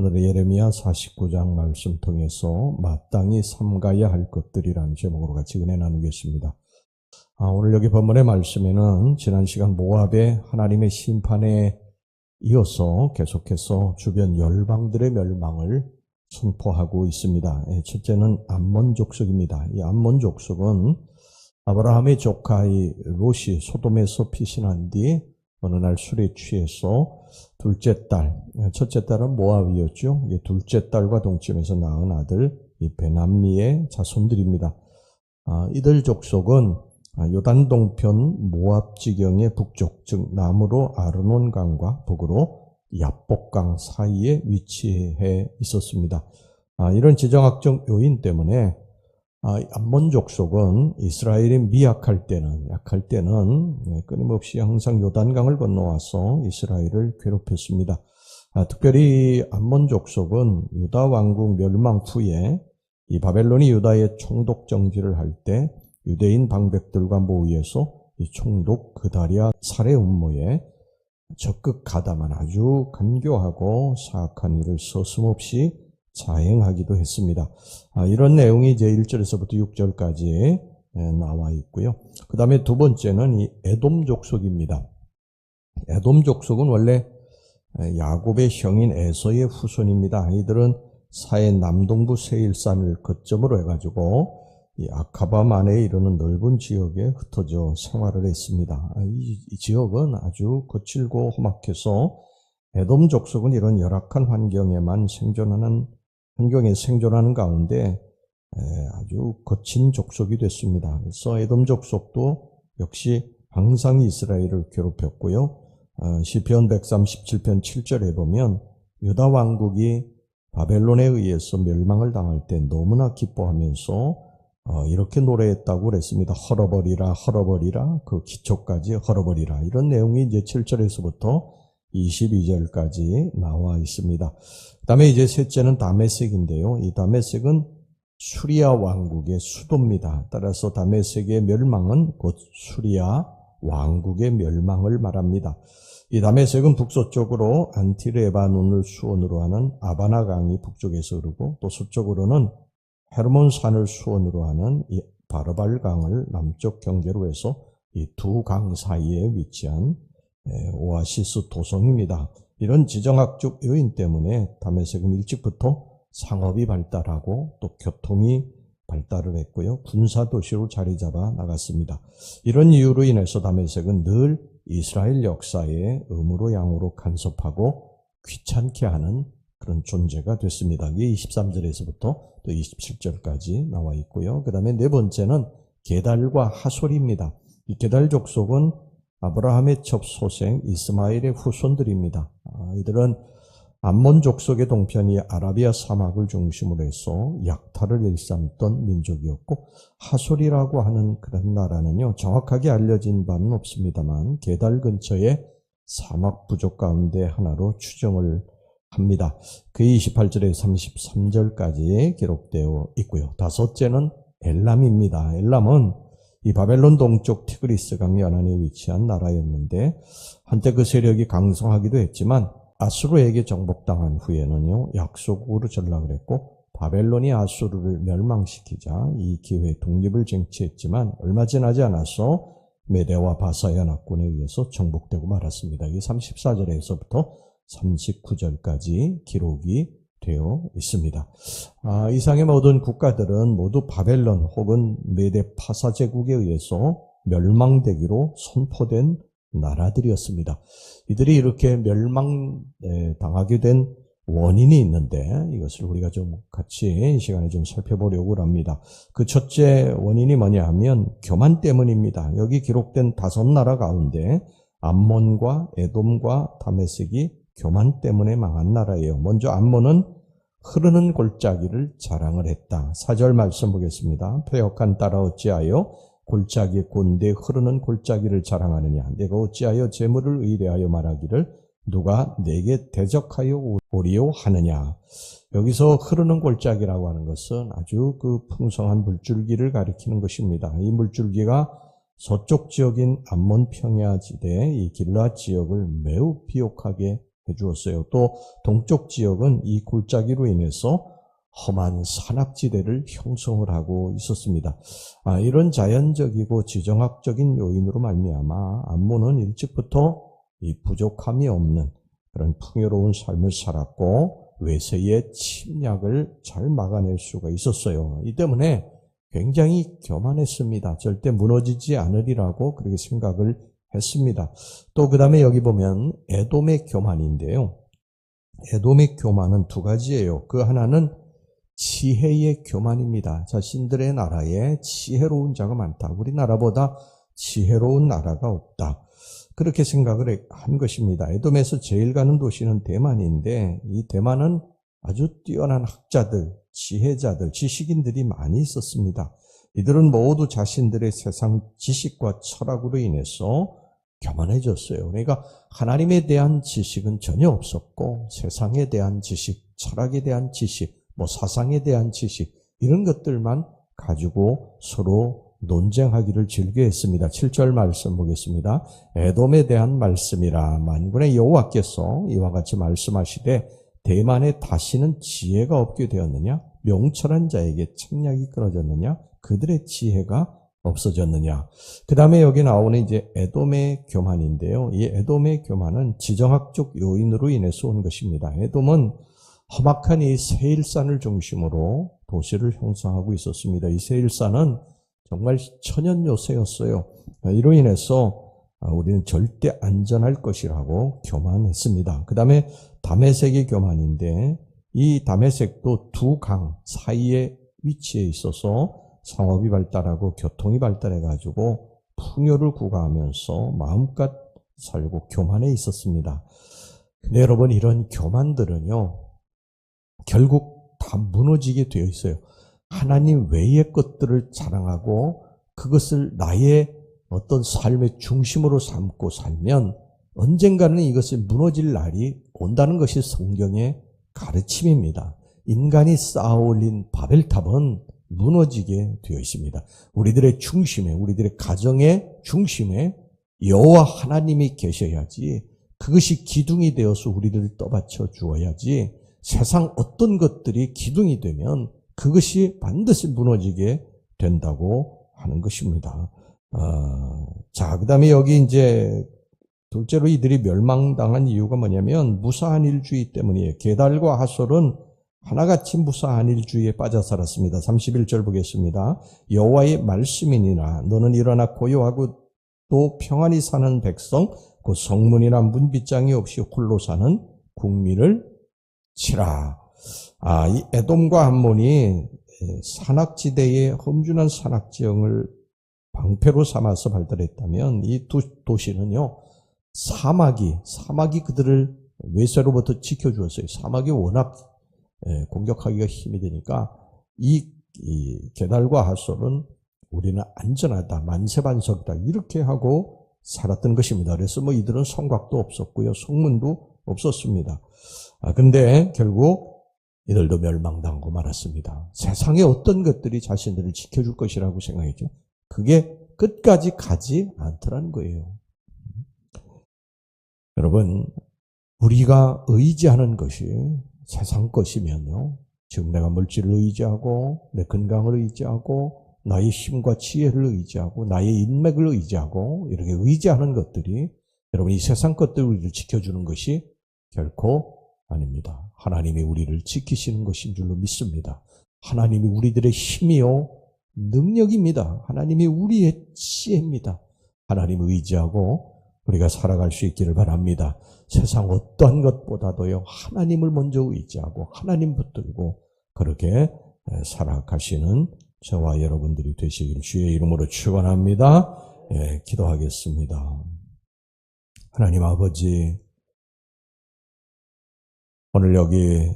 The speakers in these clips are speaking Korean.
오늘 예레미야 49장 말씀 통해서 마땅히 삼가야 할 것들이라는 제목으로 같이 은혜 나누겠습니다. 오늘 여기 본문의 말씀에는 지난 시간 모압의 하나님의 심판에 이어서 계속해서 주변 열방들의 멸망을 선포하고 있습니다. 첫째는 암몬 족속입니다. 이 암몬 족속은 아브라함의 조카 롯이 소돔에서 피신한 뒤 어느 날 술에 취해서 둘째 딸, 첫째 딸은 모압이었죠. 둘째 딸과 동침해서 낳은 아들 이 베남미의 자손들입니다. 이들 족속은 요단 동편 모압 지경의 북쪽, 즉 남으로 아르논강과 북으로 야복강 사이에 위치해 있었습니다. 이런 지정학적 요인 때문에 암몬 족속은 이스라엘이 약할 때는 끊임없이 항상 요단강을 건너와서 이스라엘을 괴롭혔습니다. 특별히 암몬 족속은 유다 왕국 멸망 후에 이 바벨론이 유다의 총독 정지를 할 때 유대인 방백들과 모의해서 이 총독 그다랴 살해 음모에 적극 가담한 아주 간교하고 사악한 일을 서슴없이 자행하기도 했습니다. 이런 내용이 이제 1절에서부터 6절까지 나와 있고요. 그 다음에 두 번째는 이 에돔 족속입니다. 에돔 족속은 원래 야곱의 형인 에서의 후손입니다. 이들은 사해 남동부 세일산을 거점으로 해가지고 이 아카바만에 이르는 넓은 지역에 흩어져 생활을 했습니다. 이 지역은 아주 거칠고 험악해서 에돔 족속은 이런 열악한 환경에 생존하는 가운데 아주 거친 족속이 됐습니다. 그래서 에돔 족속도 역시 항상 이스라엘을 괴롭혔고요. 시편 137편 7절에 보면 유다 왕국이 바벨론에 의해서 멸망을 당할 때 너무나 기뻐하면서 이렇게 노래했다고 그랬습니다. 헐어버리라 헐어버리라 그 기초까지 헐어버리라. 이런 내용이 이제 7절에서부터 22절까지 나와 있습니다. 그 다음에 이제 셋째는 다메섹인데요. 이 다메섹은 수리아 왕국의 수도입니다. 따라서 다메섹의 멸망은 곧 수리아 왕국의 멸망을 말합니다. 이 다메섹은 북서쪽으로 안티레바논을 수원으로 하는 아바나 강이 북쪽에서 흐르고 또 서쪽으로는 헤르몬 산을 수원으로 하는 이 바르발 강을 남쪽 경계로 해서 이 두 강 사이에 위치한 오아시스 도성입니다. 이런 지정학적 요인 때문에 다메섹은 일찍부터 상업이 발달하고 또 교통이 발달을 했고요. 군사도시로 자리 잡아 나갔습니다. 이런 이유로 인해서 다메섹은 늘 이스라엘 역사에 음으로 양으로 간섭하고 귀찮게 하는 그런 존재가 됐습니다. 이게 23절에서부터 또 27절까지 나와 있고요. 그 다음에 네 번째는 게달과 하솔입니다. 이 게달 족속은 아브라함의 첩소생 이스마엘의 후손들입니다. 이들은 암몬 족속의 동편이 아라비아 사막을 중심으로 해서 약탈을 일삼던 민족이었고, 하솔이라고 하는 그런 나라는요 정확하게 알려진 바는 없습니다만 게달 근처의 사막 부족 가운데 하나로 추정을 합니다. 그 28절에서 33절까지 기록되어 있고요. 다섯째는 엘람입니다. 엘람은 이 바벨론 동쪽 티그리스 강 연안에 위치한 나라였는데 한때 그 세력이 강성하기도 했지만 아수르에게 정복당한 후에는요 약소국으로 전락을 했고 바벨론이 아수르를 멸망시키자 이 기회에 독립을 쟁취했지만 얼마 지나지 않아서 메대와 바사 연합군에 의해서 정복되고 말았습니다. 이게 34절에서부터 39절까지 기록이 되어 있습니다. 이상의 모든 국가들은 모두 바벨론 혹은 메대 파사 제국에 의해서 멸망되기로 선포된 나라들이었습니다. 이들이 이렇게 멸망당하게 된 원인이 있는데 이것을 우리가 좀 같이 이 시간에 좀 살펴보려고 합니다. 그 첫째 원인이 뭐냐 하면 교만 때문입니다. 여기 기록된 5나라 가운데 암몬과 에돔과 다메섹이 교만 때문에 망한 나라예요. 먼저 암몬은 흐르는 골짜기를 자랑을 했다. 4절 말씀 보겠습니다. 패역한 딸아 어찌하여 골짜기에 꼰대 흐르는 골짜기를 자랑하느냐. 내가 어찌하여 재물을 의뢰하여 말하기를 누가 내게 대적하여 오리요 하느냐. 여기서 흐르는 골짜기라고 하는 것은 아주 그 풍성한 물줄기를 가리키는 것입니다. 이 물줄기가 서쪽 지역인 암몬 평야지대 이 길르앗 지역을 매우 비옥하게 주었어요. 또 동쪽 지역은 이 골짜기로 인해서 험한 산악지대를 형성을 하고 있었습니다. 이런 자연적이고 지정학적인 요인으로 말미암아 암몬은 일찍부터 이 부족함이 없는 그런 풍요로운 삶을 살았고 외세의 침략을 잘 막아낼 수가 있었어요. 이 때문에 굉장히 교만했습니다. 절대 무너지지 않으리라고 그렇게 생각을 했습니다. 또 그 다음에 여기 보면 에돔의 교만인데요. 에돔의 교만은 두 가지예요. 그 하나는 지혜의 교만입니다. 자신들의 나라에 지혜로운 자가 많다. 우리나라보다 지혜로운 나라가 없다. 그렇게 생각을 한 것입니다. 에돔에서 제일 가는 도시는 대만인데 이 대만은 아주 뛰어난 학자들, 지혜자들, 지식인들이 많이 있었습니다. 이들은 모두 자신들의 세상 지식과 철학으로 인해서 교만해졌어요. 그러니까 하나님에 대한 지식은 전혀 없었고 세상에 대한 지식, 철학에 대한 지식, 사상에 대한 지식 이런 것들만 가지고 서로 논쟁하기를 즐겨했습니다. 7절 말씀 보겠습니다. 에돔에 대한 말씀이라 만군의 여호와께서 이와 같이 말씀하시되 대만에 다시는 지혜가 없게 되었느냐? 명철한 자에게 책략이 끊어졌느냐? 그들의 지혜가 없어졌느냐? 그 다음에 여기 나오는 이제 에돔의 교만인데요. 이 에돔의 교만은 지정학적 요인으로 인해서 온 것입니다. 에돔은 험악한 이 세일산을 중심으로 도시를 형성하고 있었습니다. 이 세일산은 정말 천연요새였어요. 이로 인해서 우리는 절대 안전할 것이라고 교만했습니다. 그 다음에 다메섹의 교만인데 이 다메섹도 두 강 사이에 위치해 있어서 상업이 발달하고 교통이 발달해가지고 풍요를 구가하면서 마음껏 살고 교만해 있었습니다. 근데 여러분 이런 교만들은요 결국 다 무너지게 되어 있어요. 하나님 외의 것들을 자랑하고 그것을 나의 어떤 삶의 중심으로 삼고 살면 언젠가는 이것이 무너질 날이 온다는 것이 성경의 가르침입니다. 인간이 쌓아 올린 바벨탑은 무너지게 되어 있습니다. 우리들의 중심에, 우리들의 가정의 중심에 여호와 하나님이 계셔야지 그것이 기둥이 되어서 우리를 떠받쳐 주어야지 세상 어떤 것들이 기둥이 되면 그것이 반드시 무너지게 된다고 하는 것입니다. 자, 그 다음에 여기 이제 둘째로 이들이 멸망당한 이유가 뭐냐면 무사한 일주의 때문이에요. 게달과 하솔은 하나같이 무사한 일주의에 빠져 살았습니다. 31절 보겠습니다. 여호와의 말씀이니라 너는 일어나 고요하고 또 평안히 사는 백성 그 성문이나 문빗장이 없이 홀로 사는 국민을 치라. 이 에돔과 암몬이 산악지대의 험준한 산악지형을 방패로 삼아서 발달했다면 이 두 도시는요 사막이 그들을 외세로부터 지켜주었어요. 사막이 워낙 공격하기가 힘이 되니까 이 게달과 하솔은 우리는 안전하다, 만세반석이다 이렇게 하고 살았던 것입니다. 그래서 이들은 성곽도 없었고요, 성문도 없었습니다. 근데 결국 이들도 멸망당하고 말았습니다. 세상에 어떤 것들이 자신들을 지켜줄 것이라고 생각했죠. 그게 끝까지 가지 않더라는 거예요. 여러분, 우리가 의지하는 것이 세상 것이면요. 지금 내가 물질을 의지하고 내 건강을 의지하고 나의 힘과 지혜를 의지하고 나의 인맥을 의지하고 이렇게 의지하는 것들이 여러분 이 세상 것들을 우리를 지켜주는 것이 결코 아닙니다. 하나님이 우리를 지키시는 것인 줄로 믿습니다. 하나님이 우리들의 힘이요 능력입니다. 하나님이 우리의 지혜입니다. 하나님을 의지하고 우리가 살아갈 수 있기를 바랍니다. 세상 어떠한 것보다도요 하나님을 먼저 의지하고 하나님 붙들고 그렇게 살아가시는 저와 여러분들이 되시길 주의 이름으로 축원합니다. 기도하겠습니다. 하나님 아버지, 오늘 여기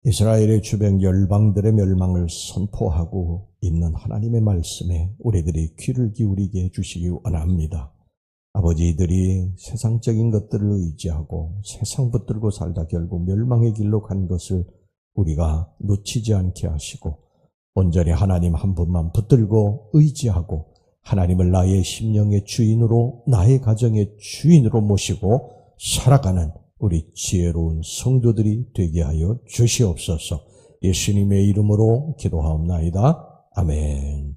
이스라엘의 주변 열방들의 멸망을 선포하고 있는 하나님의 말씀에 우리들이 귀를 기울이게 해주시기 원합니다. 아버지들이 세상적인 것들을 의지하고 세상 붙들고 살다 결국 멸망의 길로 간 것을 우리가 놓치지 않게 하시고 온전히 하나님 한 분만 붙들고 의지하고 하나님을 나의 심령의 주인으로 나의 가정의 주인으로 모시고 살아가는 우리 지혜로운 성도들이 되게 하여 주시옵소서. 예수님의 이름으로 기도하옵나이다. 아멘.